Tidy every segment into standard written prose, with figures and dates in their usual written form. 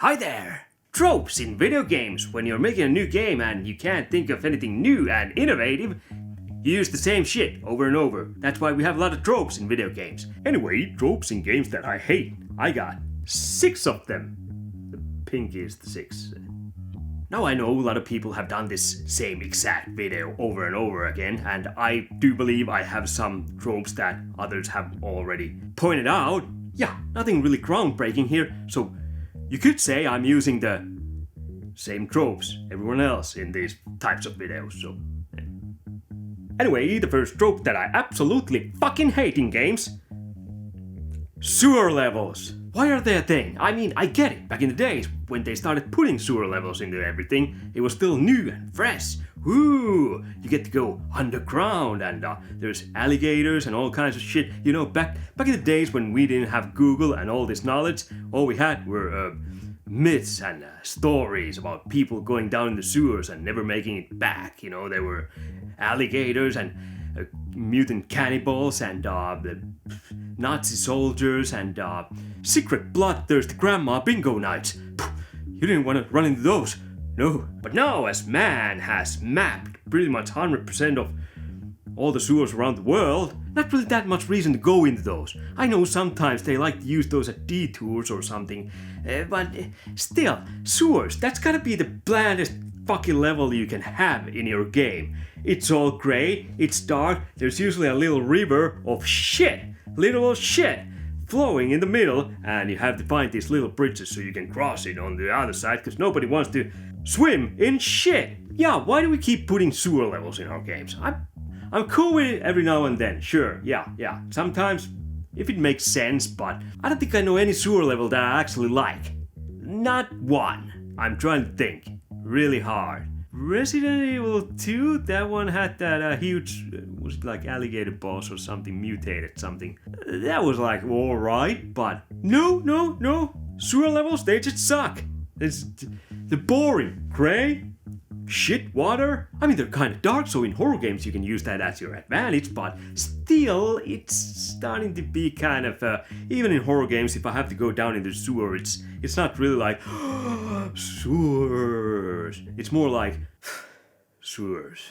Hi there! Tropes in video games. When you're making a new game and you can't think of anything new and innovative, you use the same shit over and over. That's why we have a lot of tropes in video games. Anyway, tropes in games that I hate. I got 6 of them. The pink is the 6. Now I know a lot of people have done this same exact video over and over again, and I do believe I have some tropes that others have already pointed out. Yeah, nothing really groundbreaking here, so you could say I'm using the same tropes everyone else in these types of videos, so... Anyway, the first trope that I absolutely fucking hate in games... sewer levels. Why are they a thing? I mean, I get it. Back in the days, when they started putting sewer levels into everything, it was still new and fresh. Woo! You get to go underground and there's alligators and all kinds of shit. You know, back in the days when we didn't have Google and all this knowledge, all we had were myths and stories about people going down in the sewers and never making it back. You know, there were alligators and mutant cannibals and the Nazi soldiers and secret bloodthirsty grandma bingo nights. You didn't want to run into those. No. But now, as man has mapped pretty much 100% of all the sewers around the world, not really that much reason to go into those. I know sometimes they like to use those at detours or something, but still, sewers, that's gotta be the blandest fucking level you can have in your game. It's all grey, it's dark, there's usually a little river of shit, literal shit, flowing in the middle, and you have to find these little bridges so you can cross it on the other side, because nobody wants to swim in shit. Yeah, why do we keep putting sewer levels in our games? I'm cool with it every now and then, sure, yeah. Sometimes, if it makes sense, but I don't think I know any sewer level that I actually like. Not one. I'm trying to think really hard. Resident Evil 2, that one had that huge, was it like alligator boss or something, mutated something. That was like alright, but no. Sewer levels, they just suck. They're boring. Grey, shit water. I mean, they're kind of dark, so in horror games you can use that as your advantage, but still, it's starting to be kind of, even in horror games, if I have to go down in the sewer, it's not really like, sewers. It's more like, sewers.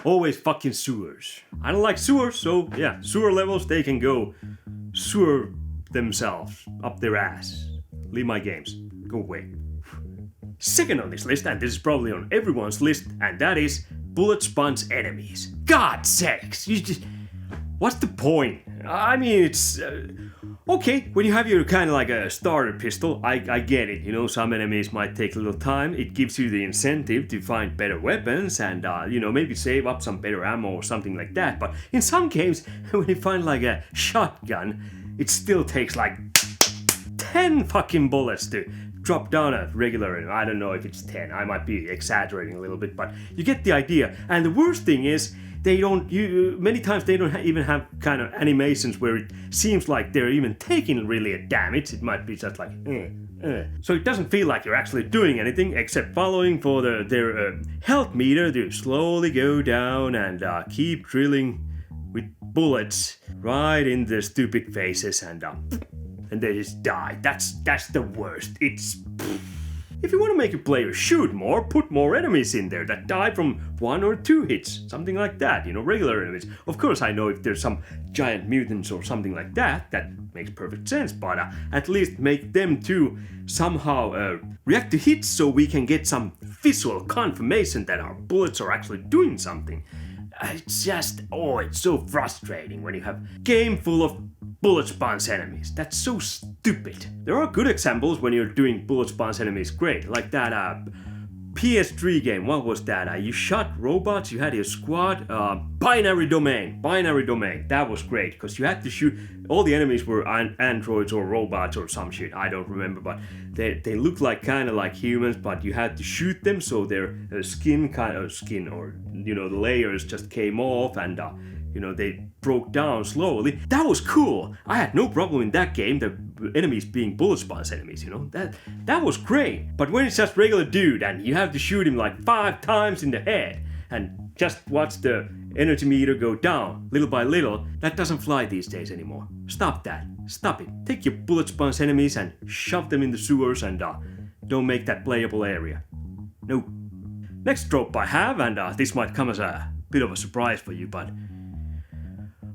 Always fucking sewers. I don't like sewers, so yeah, sewer levels, they can go sewer themselves up their ass. Leave my games. Go away. Second on this list, and this is probably on everyone's list, and that is bullet sponge enemies. God sakes, what's the point? I mean, it's okay when you have your kind of like a starter pistol. I get it. You know, some enemies might take a little time. It gives you the incentive to find better weapons and maybe save up some better ammo or something like that. But in some games, when you find like a shotgun, it still takes like 10 fucking bullets to drop down a regular, I don't know if it's 10, I might be exaggerating a little bit, but you get the idea. And the worst thing is, many times they don't even have kind of animations where it seems like they're even taking really a damage. It might be just like, So it doesn't feel like you're actually doing anything except following for their health meter to slowly go down and keep drilling with bullets right in their stupid faces and they just die. That's the worst. If you want to make your player shoot more, put more enemies in there that die from 1 or 2 hits. Something like that, regular enemies. Of course, I know if there's some giant mutants or something like that, that makes perfect sense, but at least make them too somehow react to hits so we can get some visual confirmation that our bullets are actually doing something. It's just, it's so frustrating when you have a game full of bullet sponge enemies. That's so stupid. There are good examples when you're doing bullet sponge enemies great, like that PS3 game. What was that? You shot robots, you had your squad. Binary Domain. That was great, because you had to shoot. All the enemies were androids or robots or some shit. I don't remember, but they looked like kind of like humans, but you had to shoot them so their skin or the layers just came off and they broke down slowly. That was cool. I had no problem in that game, the enemies being bullet sponge enemies, That was great. But when it's just regular dude and you have to shoot him like 5 times in the head and just watch the energy meter go down little by little, that doesn't fly these days anymore. Stop that. Stop it. Take your bullet sponge enemies and shove them in the sewers and don't make that playable area. No. Next trope I have, and this might come as a bit of a surprise for you, but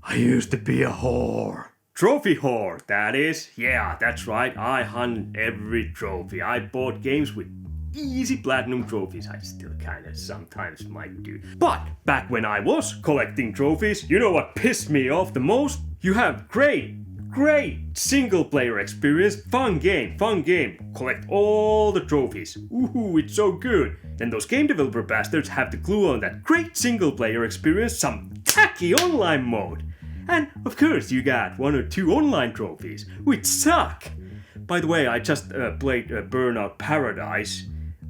I used to be a whore. Trophy whore, that is. Yeah, that's right. I hunt every trophy. I bought games with easy platinum trophies. I still kinda sometimes might do. But back when I was collecting trophies, you know what pissed me off the most? You have great single player experience, fun game, collect all the trophies. Ooh, it's so good. Then those game developer bastards have to glue on that great single player experience some tacky online mode. And of course you got 1 or 2 online trophies, which suck. By the way, I just played Burnout Paradise.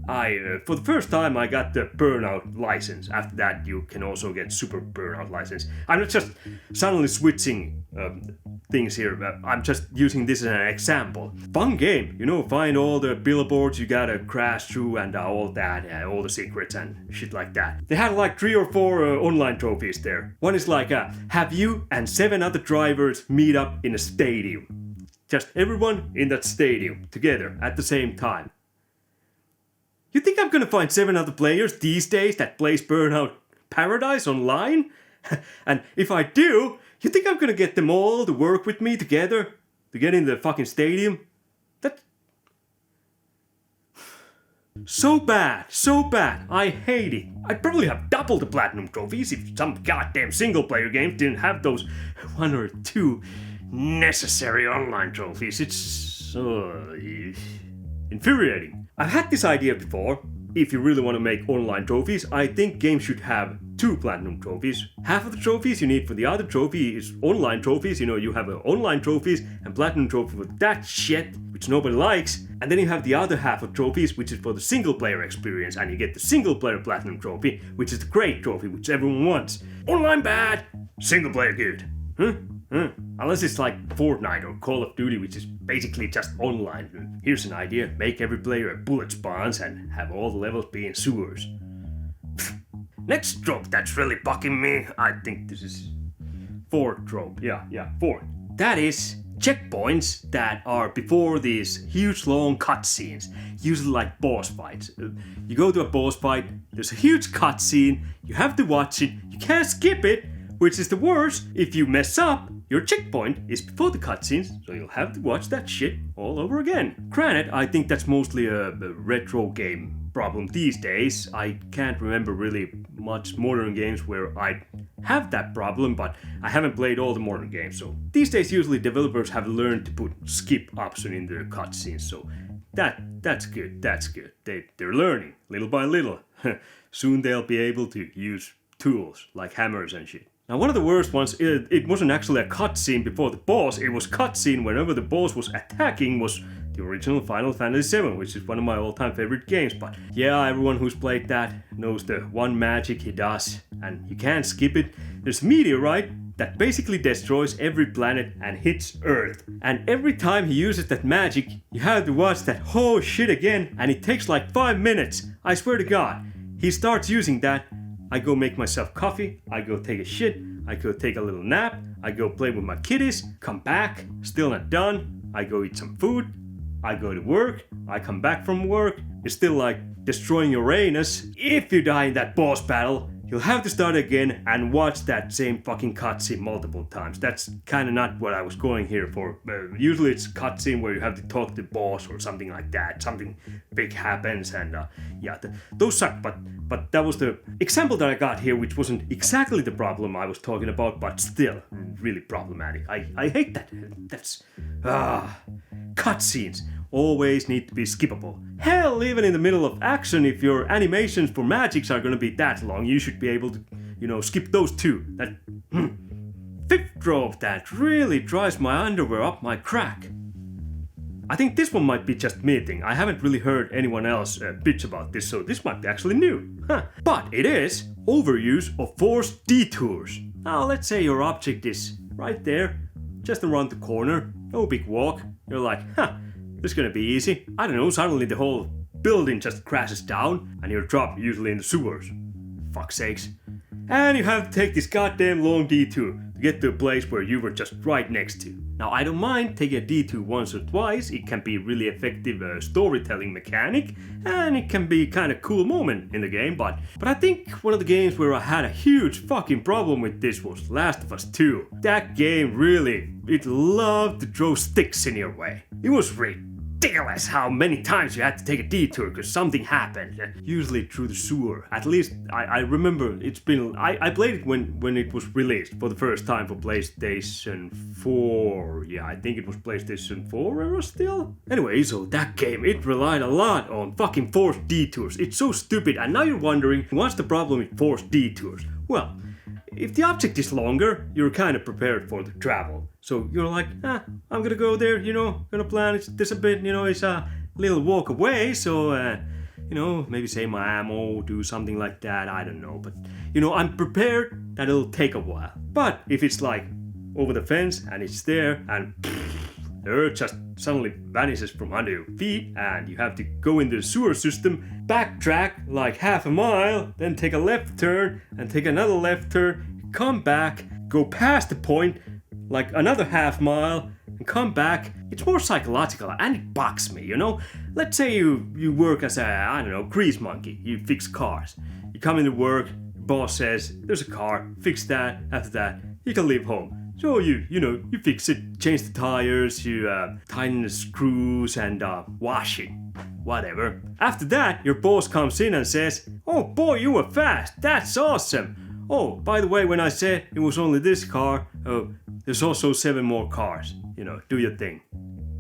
For the first time I got the Burnout license. After that you can also get Super Burnout license. I'm not just suddenly switching things here. I'm just using this as an example. Fun game, you know, find all the billboards you gotta crash through and all that, all the secrets and shit like that. They had like 3 or 4 online trophies there. One is like, have you and 7 other drivers meet up in a stadium. Just everyone in that stadium together at the same time. You think I'm gonna find 7 other players these days that plays Burnout Paradise online? And if I do, you think I'm gonna get them all to work with me together to get in the fucking stadium? That... So bad. I hate it. I'd probably have double the platinum trophies if some goddamn single player games didn't have those 1 or 2 necessary online trophies. It's so infuriating. I've had this idea before. If you really want to make online trophies, I think games should have 2 platinum trophies. Half of the trophies you need for the other trophy is online trophies. You know, you have online trophies and platinum trophy for that shit, which nobody likes. And then you have the other half of trophies, which is for the single player experience. And you get the single player platinum trophy, which is the great trophy, which everyone wants. Online bad, single player good. Unless it's like Fortnite or Call of Duty, which is basically just online. Here's an idea: make every player a bullet spawns and have all the levels be in sewers. Next trope that's really bugging me, I think this is 4th trope. Yeah, 4. That is checkpoints that are before these huge long cutscenes, usually like boss fights. You go to a boss fight, there's a huge cutscene, you have to watch it, you can't skip it, which is the worst. If you mess up, your checkpoint is before the cutscenes, so you'll have to watch that shit all over again. Granted, I think that's mostly a retro game problem these days. I can't remember really much modern games where I have that problem, but I haven't played all the modern games, so these days usually developers have learned to put skip option in their cutscenes, so that's good. They're learning little by little. Soon they'll be able to use tools like hammers and shit. Now, one of the worst ones, it wasn't actually a cutscene before the boss, it was cutscene whenever the boss was attacking, was the original Final Fantasy VII, which is one of my all-time favorite games. But yeah, everyone who's played that knows the one magic he does, and you can't skip it. There's a meteorite that basically destroys every planet and hits Earth. And every time he uses that magic, you have to watch that whole shit again, and it takes like 5 minutes. I swear to God. He starts using that. I go make myself coffee, I go take a shit, I go take a little nap, I go play with my kitties, come back, still not done, I go eat some food, I go to work, I come back from work, it's still like destroying Uranus. If you die in that boss battle, you'll have to start again and watch that same fucking cutscene multiple times. That's kinda not what I was going here for. Usually it's a cutscene where you have to talk to the boss or something like that. Something big happens and those suck. But that was the example that I got here, which wasn't exactly the problem I was talking about, but still really problematic. I hate that. That's cutscenes always need to be skippable. Hell, even in the middle of action, if your animations for magics are gonna be that long, you should be able to, skip those too. That 5th trope that really dries my underwear up my crack. I think this one might be just me thing. I haven't really heard anyone else bitch about this, so this might be actually new. But it is overuse of forced detours. Now let's say your object is right there, just around the corner, no big walk. You're like, this is gonna be easy. I don't know, suddenly the whole building just crashes down and you're trapped usually in the sewers. Fuck's sakes. And you have to take this goddamn long detour to get to a place where you were just right next to. Now I don't mind taking a detour once or twice, it can be really effective storytelling mechanic, and it can be kind of cool moment in the game, but I think one of the games where I had a huge fucking problem with this was Last of Us 2. That game really, it loved to throw sticks in your way. It was ridiculous how many times you had to take a detour because something happened, usually through the sewer. At least I remember it's been, I played it when it was released for the first time for PlayStation 4. Yeah, I think it was PlayStation 4 era still. Anyway, so that game, it relied a lot on fucking forced detours. It's so stupid, and now you're wondering, what's the problem with forced detours? Well, if the object is longer, you're kind of prepared for the travel. So you're like, I'm gonna go there, gonna plan this a bit, it's a little walk away, so, maybe save my ammo, do something like that, I don't know. But, I'm prepared that it'll take a while. But if it's like over the fence and it's there and the earth just suddenly vanishes from under your feet and you have to go into the sewer system, backtrack like half a mile, then take a left turn and take another left turn, come back, go past the point like another half mile and come back. It's more psychological and it bugs me, Let's say you work as a, grease monkey, you fix cars. You come into work, your boss says, there's a car, fix that, after that, you can leave home. So you fix it, change the tires, you tighten the screws and wash it, whatever. After that, your boss comes in and says, oh boy, you were fast, that's awesome. Oh, by the way, when I said it was only this car, there's also 7 more cars, do your thing.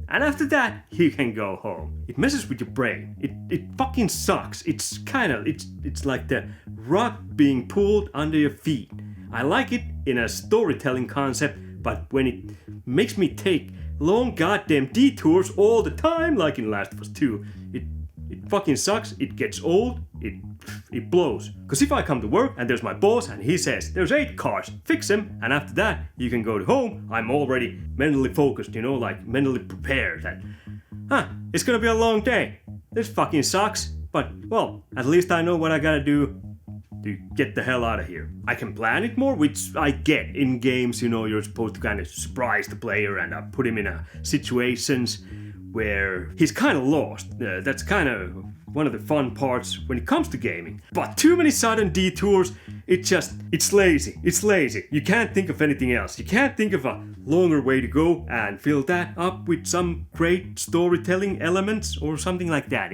And after that, you can go home. It messes with your brain. It fucking sucks. It's like the rug being pulled under your feet. I like it in a storytelling concept, but when it makes me take long goddamn detours all the time, like in Last of Us 2, it fucking sucks, it gets old, it blows. Cause if I come to work and there's my boss and he says, there's 8 cars, fix them, and after that, you can go to home, I'm already mentally focused, like mentally prepared that, it's gonna be a long day. This fucking sucks, but, well, at least I know what I gotta do to get the hell out of here. I can plan it more, which I get in games, you're supposed to kind of surprise the player and put him in situations where he's kind of lost. That's kind of one of the fun parts when it comes to gaming. But too many sudden detours, it's lazy. It's lazy. You can't think of anything else. You can't think of a longer way to go and fill that up with some great storytelling elements or something like that.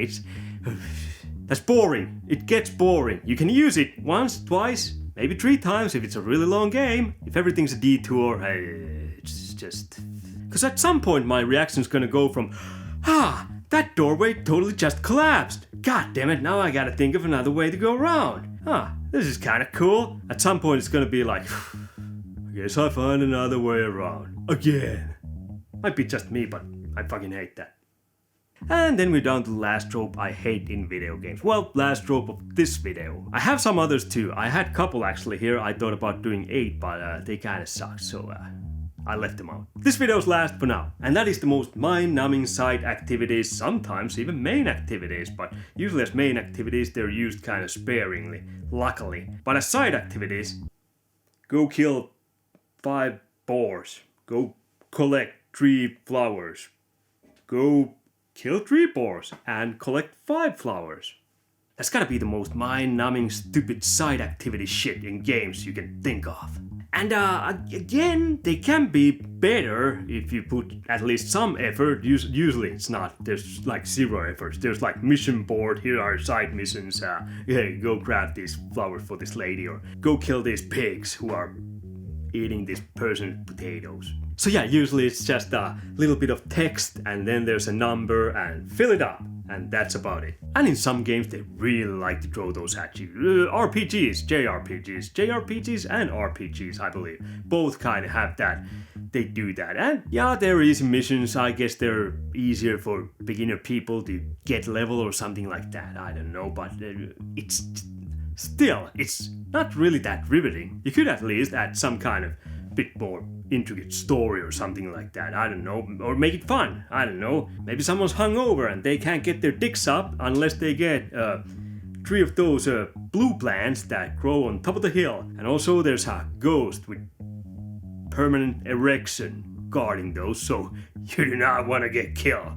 That's boring. It gets boring. You can use it once, twice, maybe 3 times if it's a really long game. If everything's a detour, it's just... Because at some point my reaction's gonna go from, that doorway totally just collapsed. God damn it, now I gotta think of another way to go around. This is kinda cool. At some point it's gonna be like, I guess I'll find another way around. Again. Might be just me, but I fucking hate that. And then we're down to the last trope I hate in video games. Well, last trope of this video. I have some others too. I had a couple actually here. I thought about doing 8, but they kinda suck, so I left them out. This video's last for now, and that is the most mind-numbing side activities, sometimes even main activities, but usually as main activities they're used kinda sparingly, luckily. But as side activities, go kill 5 boars, go collect 3 flowers, go kill 3 boars and collect 5 flowers. That's gotta be the most mind-numbing, stupid side activity shit in games you can think of. And again, they can be better if you put at least some effort. Usually it's not. There's like 0 efforts. There's like mission board, here are side missions. Hey, go grab these flowers for this lady, or go kill these pigs who are eating this person's potatoes. So yeah, usually it's just a little bit of text and then there's a number and fill it up. And that's about it. And in some games they really like to throw those at you. JRPGs and RPGs, I believe. Both kind of have that. They do that. And yeah, there are easy missions. I guess they're easier for beginner people to get level or something like that. I don't know, but it's not really that riveting. You could at least add some kind of bit more intricate story or something like that, I don't know, or make it fun, I don't know. Maybe someone's hungover and they can't get their dicks up unless they get 3 of those blue plants that grow on top of the hill. And also there's a ghost with permanent erection. guarding those, so you do not want to get killed.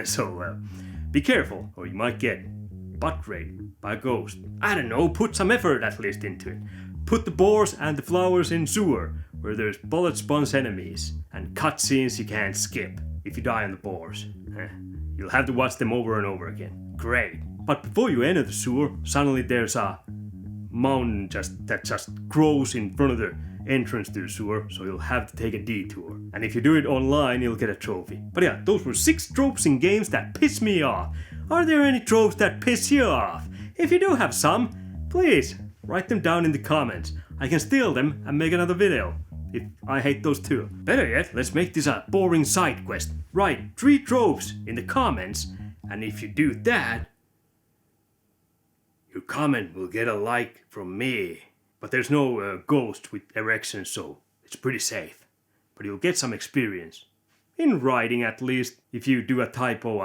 So be careful, or you might get butt raped by a ghost. I don't know, put some effort at least into it. Put the boars and the flowers in sewer, where there's bullet sponge enemies, and cutscenes you can't skip if you die on the boars. You'll have to watch them over and over again. Great. But before you enter the sewer, suddenly there's a mountain that just grows in front of the entrance to the sewer, so you'll have to take a detour. And if you do it online, you'll get a trophy. But yeah, those were 6 tropes in games that piss me off. Are there any tropes that piss you off? If you do have some, please write them down in the comments. I can steal them and make another video, if I hate those too. Better yet, let's make this a boring side quest. Write 3 tropes in the comments, and if you do that, your comment will get a like from me. But there's no ghost with erections, so it's pretty safe. But you'll get some experience. In writing at least. If you do a typo,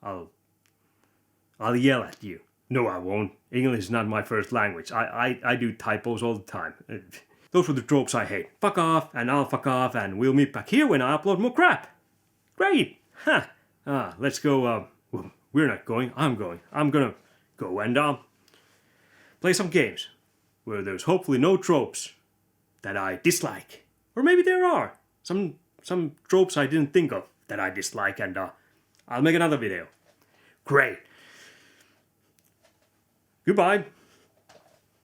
I'll yell at you. No, I won't. English is not my first language. I do typos all the time. Those were the tropes I hate. Fuck off, and I'll fuck off, and we'll meet back here when I upload more crap. Great! Huh. Let's go, well, we're not going. I'm going. I'm gonna go and, play some games where there's hopefully no tropes that I dislike. Or maybe there are some tropes I didn't think of that I dislike, and I'll make another video. Great. Goodbye.